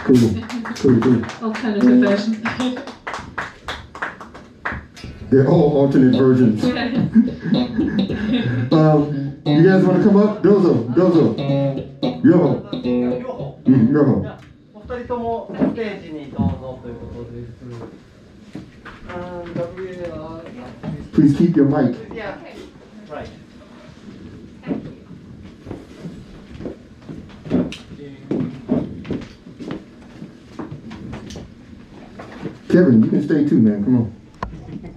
Cool. Alternative version. They're all alternate versions. You guys want to come up? Dozo. Yoho. お二人ともステージにどうぞということです。W.Jaz. Please keep your mic. Yeah. Right. Kevin, you can stay too, man. Come on.